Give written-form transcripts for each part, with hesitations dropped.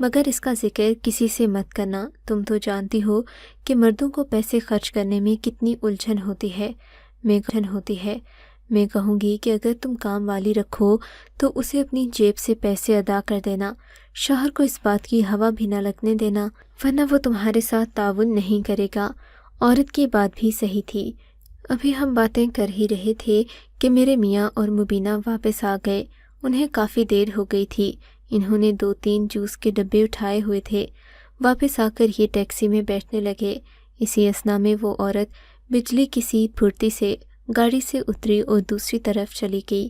مگر اس کا ذکر کسی سے مت کرنا، تم تو جانتی ہو کہ مردوں کو پیسے خرچ کرنے میں کتنی الجھن ہوتی ہے۔ میں کہوں گی کہ اگر تم کام والی رکھو تو اسے اپنی جیب سے پیسے ادا کر دینا، شوہر کو اس بات کی ہوا بھی نہ لگنے دینا، ورنہ وہ تمہارے ساتھ تعاون نہیں کرے گا۔ عورت کی بات بھی صحیح تھی۔ ابھی ہم باتیں کر ہی رہے تھے کہ میرے میاں اور مبینہ واپس آ گئے۔ انہیں کافی دیر ہو گئی تھی۔ انہوں نے 2-3 جوس کے ڈبے اٹھائے ہوئے تھے۔ واپس آ کر یہ ٹیکسی میں بیٹھنے لگے۔ اسی اثنا میں وہ عورت بجلی کی سی پھرتی سے گاڑی سے اتری اور دوسری طرف چلی گئی۔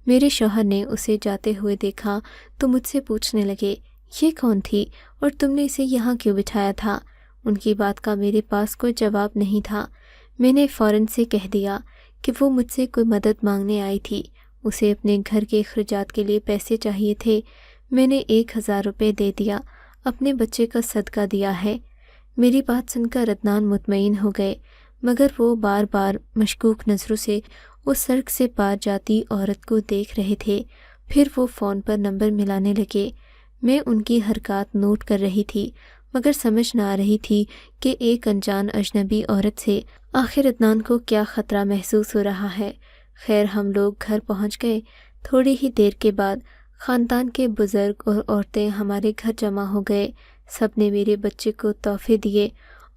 میرے شوہر نے اسے جاتے ہوئے دیکھا تو مجھ سے پوچھنے لگے، یہ کون تھی اور تم نے اسے یہاں کیوں بٹھایا تھا؟ ان کی بات کا میرے پاس کوئی جواب نہیں تھا۔ میں نے فوراً سے کہہ دیا کہ وہ مجھ سے کوئی مدد مانگنے آئی تھی، اسے اپنے گھر کے اخراجات کے لیے پیسے چاہیے تھے۔ میں نے 1000 روپے دے دیا، اپنے بچے کا صدقہ دیا ہے۔ میری بات سن کر عدنان مطمئن ہو گئے، مگر وہ بار بار مشکوک نظروں سے اس سڑک سے پار جاتی عورت کو دیکھ رہے تھے۔ پھر وہ فون پر نمبر ملانے لگے۔ میں ان کی حرکات نوٹ کر رہی تھی، مگر سمجھ نہ آ رہی تھی کہ ایک انجان اجنبی عورت سے آخر عدنان کو کیا خطرہ محسوس ہو رہا ہے۔ خیر ہم لوگ گھر پہنچ گئے۔ تھوڑی ہی دیر کے بعد خاندان کے بزرگ اور عورتیں ہمارے گھر جمع ہو گئے۔ سب نے میرے بچے کو تحفے دیے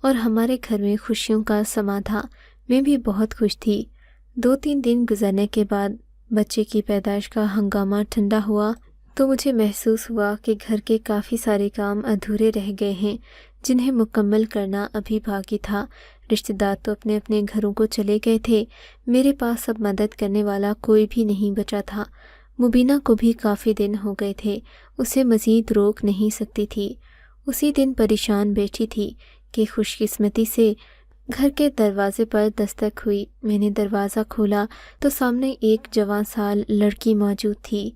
اور ہمارے گھر میں خوشیوں کا سما تھا۔ میں بھی بہت خوش تھی۔ 2-3 دن گزرنے کے بعد بچے کی پیدائش کا ہنگامہ ٹھنڈا ہوا تو مجھے محسوس ہوا کہ گھر کے کافی سارے کام ادھورے رہ گئے ہیں جنہیں مکمل کرنا ابھی باقی تھا۔ رشتہ دار تو اپنے اپنے گھروں کو چلے گئے تھے، میرے پاس اب مدد کرنے والا کوئی بھی نہیں بچا تھا۔ مبینہ کو بھی کافی دن ہو گئے تھے، اسے مزید روک نہیں سکتی تھی۔ اسی دن پریشان بیٹھی تھی کہ خوش قسمتی سے گھر کے دروازے پر دستک ہوئی۔ میں نے دروازہ کھولا تو سامنے ایک جوان سال لڑکی موجود تھی۔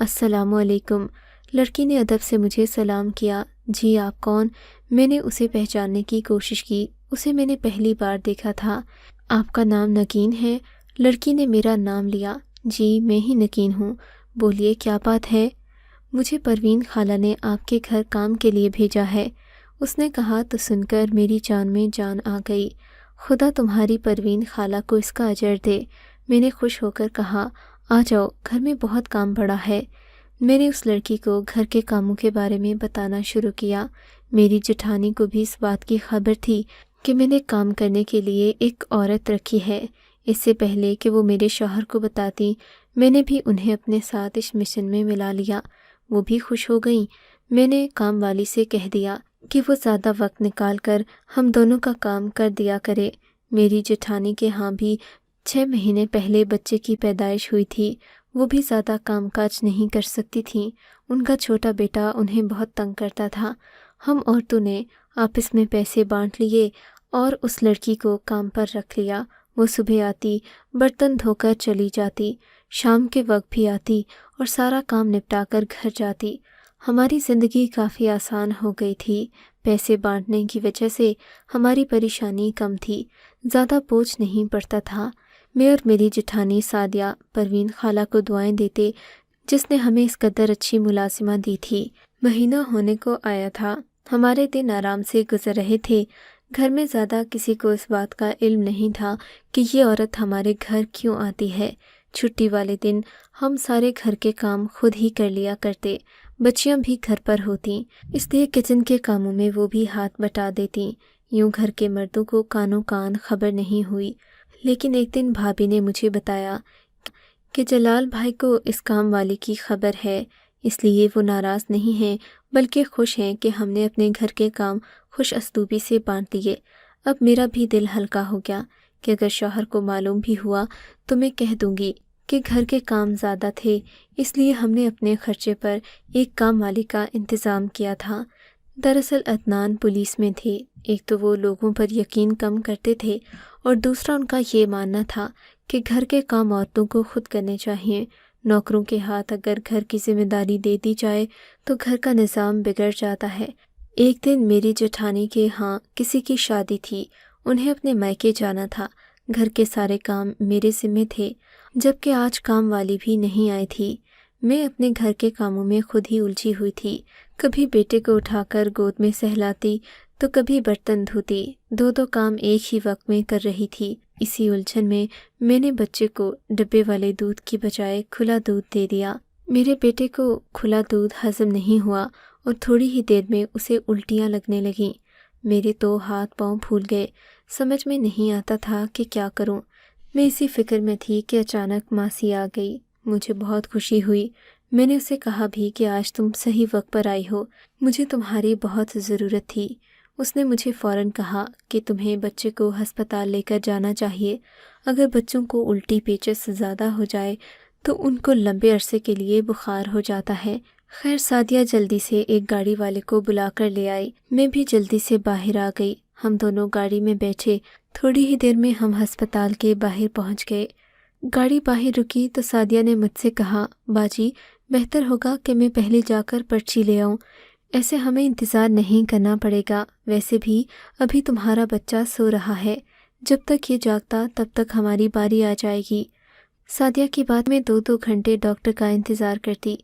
السلام علیکم۔ لڑکی نے ادب سے مجھے سلام کیا۔ جی آپ کون؟ میں نے اسے پہچاننے کی کوشش کی، اسے میں نے پہلی بار دیکھا تھا۔ آپ کا نام نگین ہے؟ لڑکی نے میرا نام لیا۔ جی میں ہی نگین ہوں، بولیے کیا بات ہے؟ مجھے پروین خالہ نے آپ کے گھر کام کے لیے بھیجا ہے، اس نے کہا تو سن کر میری جان میں جان آ گئی۔ خدا تمہاری پروین خالہ کو اس کا اجر دے، میں نے خوش ہو کر کہا۔ آ جاؤ، گھر میں بہت کام پڑا ہے۔ میں نے اس لڑکی کو گھر کے کاموں کے بارے میں بتانا شروع کیا۔ میری جٹھانی کو بھی اس بات کی خبر تھی کہ میں نے کام کرنے کے لیے ایک عورت رکھی ہے۔ اس سے پہلے کہ وہ میرے شوہر کو بتاتی، میں نے بھی انہیں اپنے ساتھ اس مشن میں ملا لیا۔ وہ بھی خوش ہو گئیں۔ میں نے کام والی سے کہہ دیا کہ وہ زیادہ وقت نکال کر ہم دونوں کا کام کر دیا کرے۔ میری جٹھانی کے ہاں بھی 6 مہینے پہلے بچے کی پیدائش ہوئی تھی، وہ بھی زیادہ کام کاج نہیں کر سکتی تھیں، ان کا چھوٹا بیٹا انہیں بہت تنگ کرتا تھا۔ ہم عورتوں نے آپس میں پیسے بانٹ لیے اور اس لڑکی کو کام پر رکھ لیا۔ وہ صبح آتی، برتن دھو کر چلی جاتی، شام کے وقت بھی آتی اور سارا کام نپٹا کر گھر جاتی۔ ہماری زندگی کافی آسان ہو گئی تھی۔ پیسے بانٹنے کی وجہ سے ہماری پریشانی کم تھی، زیادہ بوجھ نہیں پڑتا تھا۔ میں اور میری جٹھانی سعدیہ پروین خالہ کو دعائیں دیتے جس نے ہمیں اس قدر اچھی ملازمہ دی تھی۔ مہینہ ہونے کو آیا تھا، ہمارے دن آرام سے گزر رہے تھے۔ گھر میں زیادہ کسی کو اس بات کا علم نہیں تھا کہ یہ عورت ہمارے گھر کیوں آتی ہے۔ چھٹی والے دن ہم سارے گھر کے کام خود ہی کر لیا کرتے، بچیاں بھی گھر پر ہوتیں، اس لیے کچن کے کاموں میں وہ بھی ہاتھ بٹا دیتیں۔ یوں گھر کے مردوں کو کانوں کان خبر نہیں ہوئی۔ لیکن ایک دن بھابھی نے مجھے بتایا کہ جلال بھائی کو اس کام والی کی خبر ہے، اس لیے وہ ناراض نہیں ہیں بلکہ خوش ہیں کہ ہم نے اپنے گھر کے کام خوش اسلوبی سے بانٹ لیے۔ اب میرا بھی دل ہلکا ہو گیا کہ اگر شوہر کو معلوم بھی ہوا تو میں کہہ دوں گی کہ گھر کے کام زیادہ تھے، اس لیے ہم نے اپنے خرچے پر ایک کام والی کا انتظام کیا تھا۔ دراصل عدنان پولیس میں تھے، ایک تو وہ لوگوں پر یقین کم کرتے تھے اور دوسرا ان کا یہ ماننا تھا کہ گھر کے کام عورتوں کو خود کرنے چاہیے۔ نوکروں کے ہاتھ اگر گھر کی ذمہ داری دے دی جائے تو گھر کا نظام بگڑ جاتا ہے۔ ایک دن میری جٹھانی کے ہاں کسی کی شادی تھی، انہیں اپنے میکے جانا تھا، گھر کے سارے کام میرے ذمہ تھے، جبکہ آج کام والی بھی نہیں آئی تھی۔ میں اپنے گھر کے کاموں میں خود ہی الجھی ہوئی تھی۔ کبھی بیٹے کو اٹھا کر گود میں سہلاتی تو کبھی برتن دھوتی، دو کام ایک ہی وقت میں کر رہی تھی۔ اسی الجھن میں نے بچے کو ڈبے والے دودھ کی بجائے کھلا دودھ دے دیا۔ میرے بیٹے کو کھلا دودھ ہضم نہیں ہوا اور تھوڑی ہی دیر میں اسے الٹیاں لگنے لگیں۔ میرے تو ہاتھ پاؤں پھول گئے، سمجھ میں نہیں آتا تھا کہ کیا کروں۔ میں اسی فکر میں تھی کہ اچانک ماسی آ گئی۔ مجھے بہت خوشی ہوئی۔ میں نے اسے کہا بھی کہ آج تم صحیح وقت پر آئی ہو، مجھے تمہاری بہت ضرورت تھی۔ اس نے مجھے فوراً کہا کہ تمہیں بچے کو ہسپتال لے کر جانا چاہیے۔ اگر بچوں کو الٹی پیچس زیادہ ہو جائے تو ان کو لمبے عرصے کے لیے بخار ہو جاتا ہے۔ خیر سعدیہ جلدی سے ایک گاڑی والے کو بلا کر لے آئی۔ میں بھی جلدی سے باہر آ گئی۔ ہم دونوں گاڑی میں بیٹھے، تھوڑی ہی دیر میں ہم ہسپتال کے باہر پہنچ گئے۔ گاڑی باہر رکی تو سعدیہ نے مجھ سے کہا، باجی بہتر ہوگا کہ میں پہلے جا کر پرچی لے آؤں، ایسے ہمیں انتظار نہیں کرنا پڑے گا۔ ویسے بھی ابھی تمہارا بچہ سو رہا ہے، جب تک یہ جاگتا تب تک ہماری باری آ جائے گی۔ سعدیہ کی بات میں 2 گھنٹے ڈاکٹر کا انتظار کرتی۔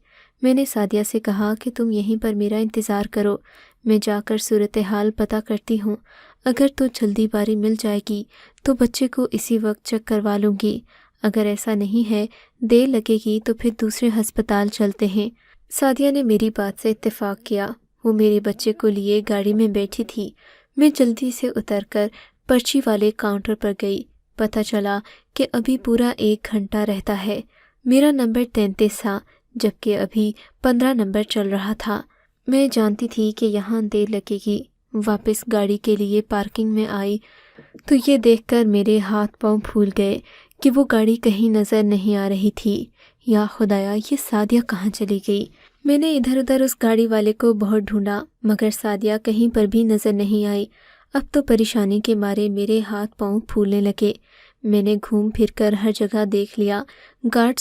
میں نے سعدیہ سے کہا کہ تم یہیں پر میرا انتظار کرو، میں جا کر صورتحال پتہ کرتی ہوں۔ اگر تو جلدی باری مل جائے گی تو بچے کو اسی وقت چیک کروا لوں گی، اگر ایسا نہیں ہے دیر لگے گی تو پھر دوسرے ہسپتال چلتے ہیں۔ سعدیہ نے میری بات سے اتفاق کیا۔ وہ میرے بچے کو لیے گاڑی میں بیٹھی تھی۔ میں جلدی سے اتر کر پرچی والے کاؤنٹر پر گئی۔ پتہ چلا کہ ابھی پورا 1 گھنٹہ رہتا ہے۔ میرا نمبر 33 تھا، جبکہ ابھی 15 نمبر چل رہا تھا۔ میں جانتی تھی کہ یہاں دیر لگے گی۔ واپس گاڑی کے لیے پارکنگ میں آئی تو یہ دیکھ کر میرے ہاتھ پاؤں پھول گئے کہ وہ گاڑی کہیں نظر نہیں آ رہی تھی۔ یا خدایا، یہ سعدیہ کہاں چلی گئی؟ میں نے ادھر ادھر اس گاڑی والے کو بہت ڈھونڈا مگر سعدیہ کہیں پر بھی نظر نہیں آئی۔ اب تو پریشانی کے مارے میرے ہاتھ پاؤں پھولنے لگے۔ میں نے گھوم پھر کر ہر جگہ دیکھ لیا، گارڈ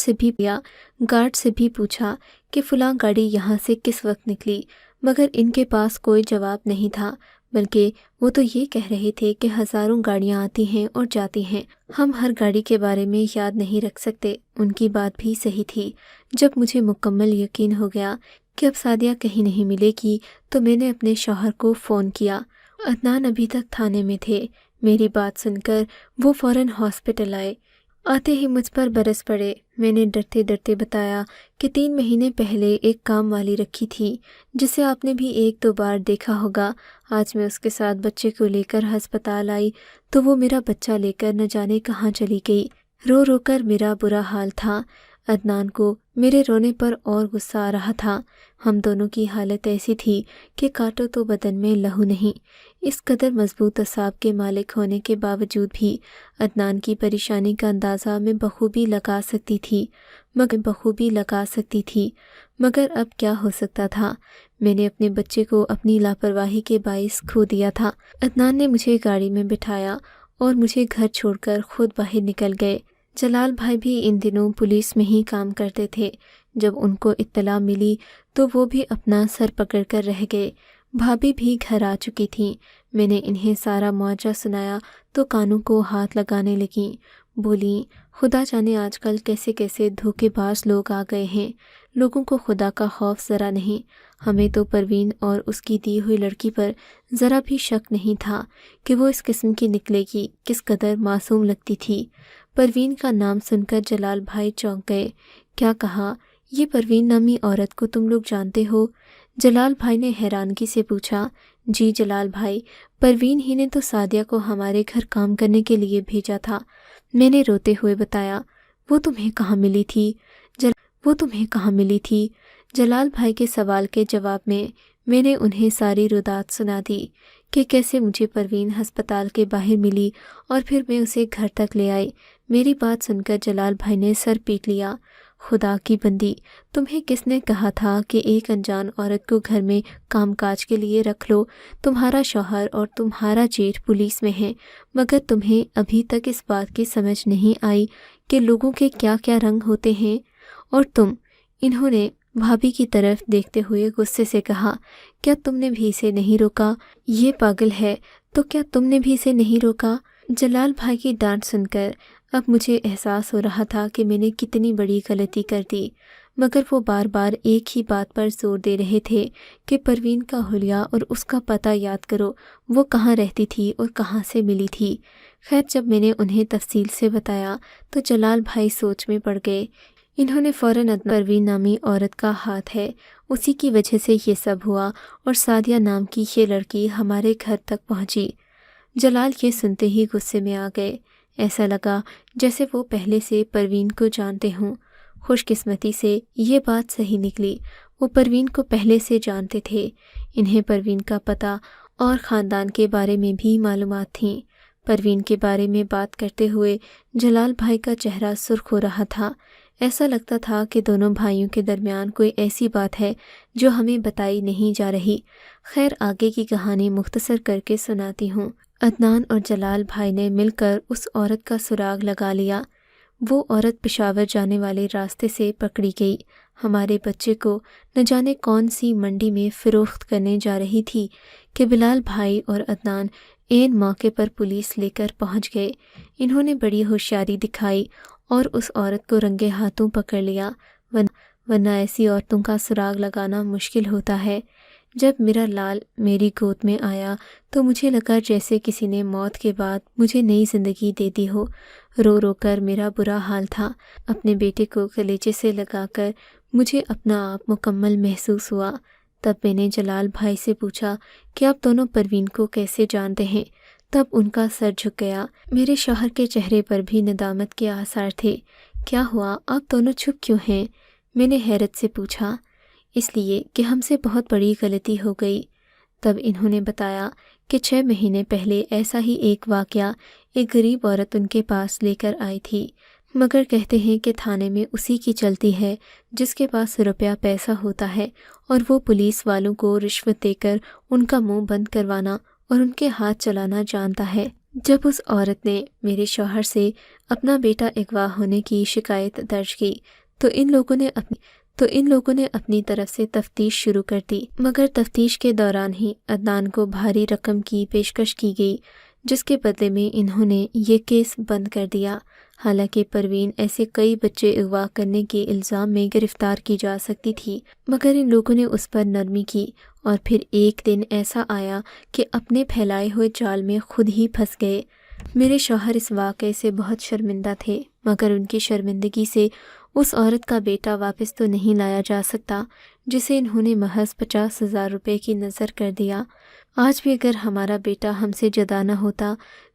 سے بھی پوچھا کہ فلاں گاڑی یہاں سے کس وقت نکلی، مگر ان کے پاس کوئی جواب نہیں تھا، بلکہ وہ تو یہ کہہ رہے تھے کہ ہزاروں گاڑیاں آتی ہیں اور جاتی ہیں، ہم ہر گاڑی کے بارے میں یاد نہیں رکھ سکتے۔ ان کی بات بھی صحیح تھی۔ جب مجھے مکمل یقین ہو گیا کہ اب سعدیہ کہیں نہیں ملے گی تو میں نے اپنے شوہر کو فون کیا۔ عدنان ابھی تک تھانے میں تھے۔ میری بات سن کر وہ فوراً ہاسپٹل آئے۔ آتے ہی مجھ پر برس پڑے۔ میں نے ڈرتے ڈرتے بتایا کہ 3 مہینے پہلے ایک کام والی رکھی تھی جسے آپ نے بھی 1-2 بار دیکھا ہوگا۔ آج میں اس کے ساتھ بچے کو لے کر ہسپتال آئی تو وہ میرا بچہ لے کر نہ جانے کہاں چلی گئی۔ رو رو کر میرا برا حال تھا۔ عدنان کو میرے رونے پر اور غصہ آ رہا تھا۔ ہم دونوں کی حالت ایسی تھی کہ کاٹو تو بدن میں لہو نہیں۔ اس قدر مضبوط اعصاب کے مالک ہونے کے باوجود بھی عدنان کی پریشانی کا اندازہ میں بخوبی لگا سکتی تھی، مگر اب کیا ہو سکتا تھا؟ میں نے اپنے بچے کو اپنی لاپرواہی کے باعث کھو دیا تھا۔ عدنان نے مجھے گاڑی میں بٹھایا اور مجھے گھر چھوڑ کر خود باہر نکل گئے۔ جلال بھائی بھی ان دنوں پولیس میں ہی کام کرتے تھے۔ جب ان کو اطلاع ملی تو وہ بھی اپنا سر پکڑ کر رہ گئے۔ بھابھی بھی گھر آ چکی تھیں۔ میں نے انہیں سارا معجزہ سنایا تو کانوں کو ہاتھ لگانے لگیں۔ بولیں، خدا جانے آج کل کیسے کیسے دھوکے باز لوگ آ گئے ہیں۔ لوگوں کو خدا کا خوف ذرا نہیں۔ ہمیں تو پروین اور اس کی دی ہوئی لڑکی پر ذرا بھی شک نہیں تھا کہ وہ اس قسم کی نکلے گی۔ کس قدر معصوم لگتی تھی۔ پروین کا نام سن کر جلال بھائی چونک گئے۔ کیا کہا؟ یہ پروین نامی عورت کو تم لوگ جانتے ہو؟ جلال بھائی نے حیرانگی سے پوچھا۔ جی جلال بھائی، پروین ہی نے تو سعدیہ کو ہمارے گھر کام کرنے کے لیے بھیجا تھا، میں نے روتے ہوئے بتایا۔ وہ تمہیں کہاں ملی تھی؟ جلال بھائی کے سوال کے جواب میں نے انہیں ساری رودات سنا دی کہ کیسے مجھے پروین ہسپتال کے باہر ملی اور پھر میں اسے گھر تک لے آئی۔ میری بات سن کر جلال بھائی نے سر پیٹ لیا۔ خدا کی بندی، تمہیں کس نے کہا تھا کہ ایک انجان عورت کو گھر میں کام کاج کے لیے رکھ لو؟ تمہارا شوہر اور تمہارا جیٹھ پولیس میں ہیں، مگر تمہیں ابھی تک اس بات کی سمجھ نہیں آئی کہ لوگوں کے کیا کیا رنگ ہوتے ہیں۔ اور تم، انہوں نے بھابھی کی طرف دیکھتے ہوئے غصے سے کہا، کیا تم نے بھی اسے نہیں روکا؟ یہ پاگل ہے تو کیا تم نے بھی اسے نہیں روکا؟ جلال بھائی کی ڈانٹ سن کر اب مجھے احساس ہو رہا تھا کہ میں نے کتنی بڑی غلطی کر دی۔ مگر وہ بار بار ایک ہی بات پر زور دے رہے تھے کہ پروین کا حلیہ اور اس کا پتہ یاد کرو، وہ کہاں رہتی تھی اور کہاں سے ملی تھی۔ خیر جب میں نے انہیں تفصیل سے بتایا تو جلال بھائی سوچ میں پڑ گئے۔ انہوں نے فوراً پروین نامی عورت کا ہاتھ ہے، اسی کی وجہ سے یہ سب ہوا اور سعدیہ نام کی یہ لڑکی ہمارے گھر تک پہنچی۔ جلال یہ سنتے ہی غصے میں آ گئے، ایسا لگا جیسے وہ پہلے سے پروین کو جانتے ہوں۔ خوش قسمتی سے یہ بات صحیح نکلی، وہ پروین کو پہلے سے جانتے تھے۔ انہیں پروین کا پتہ اور خاندان کے بارے میں بھی معلومات تھیں۔ پروین کے بارے میں بات کرتے ہوئے جلال بھائی کا چہرہ سرخ ہو رہا تھا، ایسا لگتا تھا کہ دونوں بھائیوں کے درمیان کوئی ایسی بات ہے جو ہمیں بتائی نہیں جا رہی۔ خیر آگے کی کہانی مختصر کر کے سناتی ہوں۔ عدنان اور جلال بھائی نے مل کر اس عورت کا سراغ لگا لیا۔ وہ عورت پشاور جانے والے راستے سے پکڑی گئی۔ ہمارے بچے کو نہ جانے کون سی منڈی میں فروخت کرنے جا رہی تھی کہ بلال بھائی اور عدنان عین موقع پر پولیس لے کر پہنچ گئے۔ انہوں نے بڑی ہوشیاری دکھائی اور اس عورت کو رنگے ہاتھوں پکڑ لیا، ورنہ ایسی عورتوں کا سراغ لگانا مشکل ہوتا ہے۔ جب میرا لال میری گود میں آیا تو مجھے لگا جیسے کسی نے موت کے بعد مجھے نئی زندگی دے دی ہو۔ رو رو کر میرا برا حال تھا۔ اپنے بیٹے کو کلیجے سے لگا کر مجھے اپنا آپ مکمل محسوس ہوا۔ تب میں نے جلال بھائی سے پوچھا کہ آپ دونوں پروین کو کیسے جانتے ہیں؟ تب ان کا سر جھک گیا۔ میرے شوہر کے چہرے پر بھی ندامت کے آثار تھے۔ کیا ہوا، آپ دونوں چپ کیوں ہیں؟ میں نے حیرت سے پوچھا۔ اس لیے کہ ہم سے بہت بڑی غلطی ہو گئی۔ تب انہوں نے بتایا کہ 6 مہینے پہلے ایسا ہی ایک واقعہ ایک غریب عورت ان کے پاس لے کر آئی تھی، مگر کہتے ہیں کہ تھانے میں اسی کی چلتی ہے جس کے پاس روپیہ پیسہ ہوتا ہے، اور وہ پولیس والوں کو رشوت دے کر ان کا منہ بند کروانا اور ان کے ہاتھ چلانا جانتا ہے۔ جب اس عورت نے میرے شوہر سے اپنا بیٹا اغوا ہونے کی شکایت درج کی تو ان لوگوں نے اپنی طرف سے تفتیش شروع کر دی، مگر تفتیش کے دوران ہی عدنان کو بھاری رقم کی پیشکش کی گئی، جس کے بدلے میں انہوں نے یہ کیس بند کر دیا۔ حالانکہ پروین ایسے کئی بچے اغوا کرنے کے الزام میں گرفتار کی جا سکتی تھی، مگر ان لوگوں نے اس پر نرمی کی، اور پھر ایک دن ایسا آیا کہ اپنے پھیلائے ہوئے جال میں خود ہی پھنس گئے۔ میرے شوہر اس واقعے سے بہت شرمندہ تھے، مگر ان کی شرمندگی سے اس عورت کا بیٹا واپس تو نہیں لایا جا سکتا جسے انہوں نے محض 50,000 روپے کی نظر کر دیا۔ آج بھی اگر ہمارا بیٹا ہم سے جدا نہ ہوتا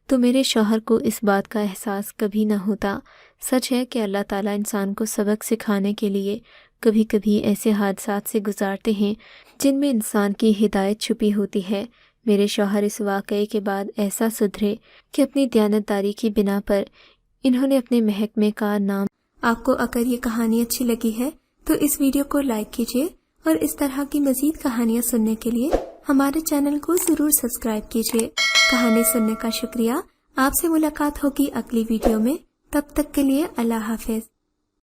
تو میرے شوہر کو اس بات کا احساس کبھی نہ ہوتا۔ سچ ہے کہ اللہ تعالیٰ انسان کو سبق سکھانے کے لیے کبھی کبھی ایسے حادثات سے گزارتے ہیں جن میں انسان کی ہدایت چھپی ہوتی ہے۔ میرے شوہر اس واقعے کے بعد ایسا سدھرے کہ اپنی دیانتداری کی بنا پر انہوں نے اپنے محکمے کا نام۔ آپ کو اگر یہ کہانی اچھی لگی ہے تو اس ویڈیو کو لائک کیجیے، اور اس طرح کی مزید کہانیاں سننے کے لیے ہمارے چینل کو ضرور سبسکرائب کیجیے۔ کہانی سننے کا شکریہ۔ آپ سے ملاقات ہوگی اگلی ویڈیو میں، تب تک کے لیے اللہ حافظ۔